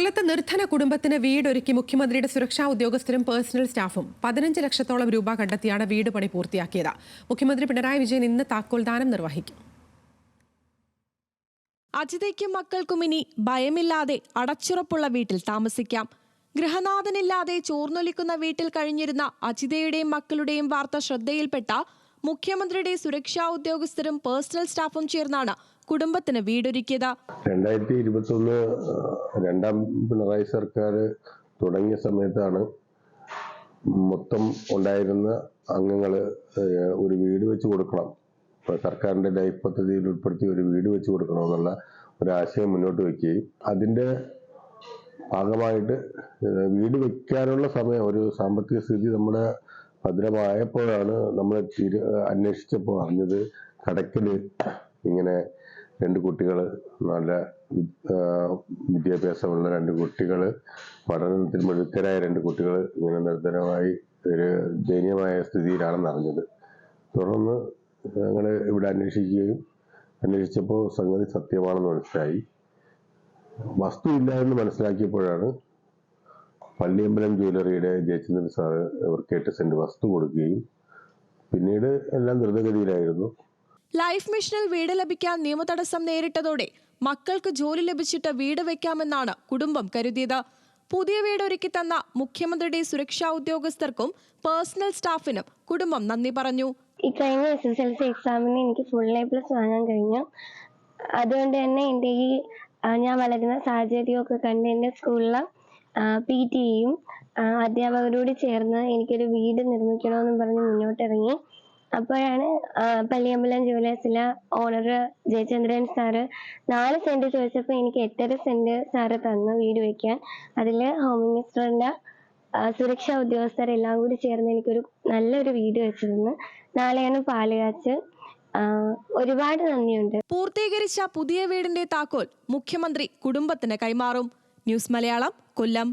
കൊല്ലത്ത് നിർധന കുടുംബത്തിന് വീടൊരുക്കി മുഖ്യമന്ത്രിയുടെ സുരക്ഷാ ഉദ്യോഗസ്ഥരും പേഴ്സണൽ സ്റ്റാഫും 15 ലക്ഷത്തോളം രൂപ കണ്ടെത്തിയാണ് വീട് പണി പൂർത്തിയാക്കിയത്. മുഖ്യമന്ത്രി പിണറായി വിജയൻ ഇന്ന് താക്കോൽദാനം നിർവഹിക്കും. അജിതയ്ക്കും മക്കൾക്കും ഇനി ഭയമില്ലാതെ അടച്ചുറപ്പുള്ള വീട്ടിൽ താമസിക്കാം. ഗൃഹനാഥനില്ലാതെ ചോർന്നൊലിക്കുന്ന വീട്ടിൽ കഴിഞ്ഞിരുന്ന അജിതയുടെയും മക്കളുടെയും വാർത്ത ശ്രദ്ധയിൽപ്പെട്ട മുഖ്യമന്ത്രിയുടെ സുരക്ഷാ ഉദ്യോഗസ്ഥരും പേഴ്സണൽ സ്റ്റാഫും ചേർന്നാണ് കുടുംബത്തിന് വീടൊരുക്കിയത്. 2021 രണ്ടാം പിണറായി സർക്കാർ തുടങ്ങിയ സമയത്താണ് മൊത്തം ഉണ്ടായിരുന്ന അംഗങ്ങൾ ഒരു വീട് വെച്ച് കൊടുക്കണം, സർക്കാരിന്റെ ലൈഫ് പദ്ധതിയിൽ ഉൾപ്പെടുത്തി ഒരു വീട് വെച്ച് കൊടുക്കണമെന്നുള്ള ഒരു ആശയം മുന്നോട്ട് വയ്ക്കുകയും അതിന്റെ ഭാഗമായിട്ട് വീട് വെക്കാനുള്ള സമയം, ഒരു സാമ്പത്തിക സ്ഥിതി നമ്മുടെ ഭദ്രമായപ്പോഴാണ് നമ്മൾ അന്വേഷിച്ചപ്പോൾ അറിഞ്ഞത് കടക്കല് ഇങ്ങനെ 2 കുട്ടികൾ, നല്ല വിദ്യാഭ്യാസമുള്ള 2 കുട്ടികൾ, പഠനത്തിൽ മിടുക്കരായ 2 കുട്ടികൾ ഇങ്ങനെ നിർധനമായി ഒരു ദയനീയമായ സ്ഥിതിയിലാണെന്ന് അറിഞ്ഞത്. തുടർന്ന് ഞങ്ങൾ ഇവിടെ അന്വേഷിച്ചപ്പോൾ സംഗതി സത്യമാണെന്ന് മനസ്സിലായി. വസ്തു ഇല്ല എന്ന് മനസ്സിലാക്കിയപ്പോഴാണ് പള്ളിയമ്പലം ജ്വല്ലറിയുടെ ജയചന്ദ്രൻ സാറ് ഇവർക്ക് 8 സെന്റ് വസ്തു കൊടുക്കുകയും പിന്നീട് എല്ലാം ദ്രുതഗതിയിലായിരുന്നു. ലൈഫ് മിഷനിൽ വീട് ലഭിക്കാൻ നിയമതടസ്സം നേരിട്ടതോടെ മക്കൾക്ക് ജോലി ലഭിച്ചിട്ട് വീട് വെക്കാമെന്നാണ് കുടുംബം കരുതിയത്. പുതിയ വീട് ഒരുക്കി തന്ന മുഖ്യമന്ത്രിയുടെ സുരക്ഷാ ഉദ്യോഗസ്ഥർക്കും പേഴ്സണൽ സ്റ്റാഫിനും കുടുംബം നന്ദി പറഞ്ഞു. ഈ കഴിഞ്ഞ SSLC എക്സാമിന് എനിക്ക് ഫുൾ A+ വാങ്ങാൻ കഴിഞ്ഞു. അതുകൊണ്ട് തന്നെ എൻ്റെ ഈ ഞാൻ വളരുന്ന സാഹചര്യമൊക്കെ കണ്ട് എൻ്റെ സ്കൂളിലെ PTയും അധ്യാപകരോട് ചേർന്ന് എനിക്കൊരു വീട് നിർമ്മിക്കണമെന്നും പറഞ്ഞ് മുന്നോട്ടിറങ്ങി. അപ്പോഴാണ് പള്ളിയമ്പലം ജുവലേഴ്സിലെ ഓണർ ജയചന്ദ്രൻ സാറ് 4 സെന്റ് ചോദിച്ചപ്പോൾ എനിക്ക് 8.5 സെന്റ് സാറ് തന്നു വീട് വയ്ക്കാൻ. അതിൽ ഹോം മിനിസ്റ്ററിന്റെ സുരക്ഷാ ഉദ്യോഗസ്ഥരെല്ലാം കൂടി ചേർന്ന് എനിക്കൊരു നല്ലൊരു വീട് വെച്ചു തന്നു. നാളെയാണ് പാലുകാച്ച്. ഒരുപാട് നന്ദിയുണ്ട്. പൂർത്തീകരിച്ച പുതിയ വീടിന്റെ താക്കോൽ മുഖ്യമന്ത്രി കുടുംബത്തിന് കൈമാറും. ന്യൂസ് മലയാളം, കൊല്ലം.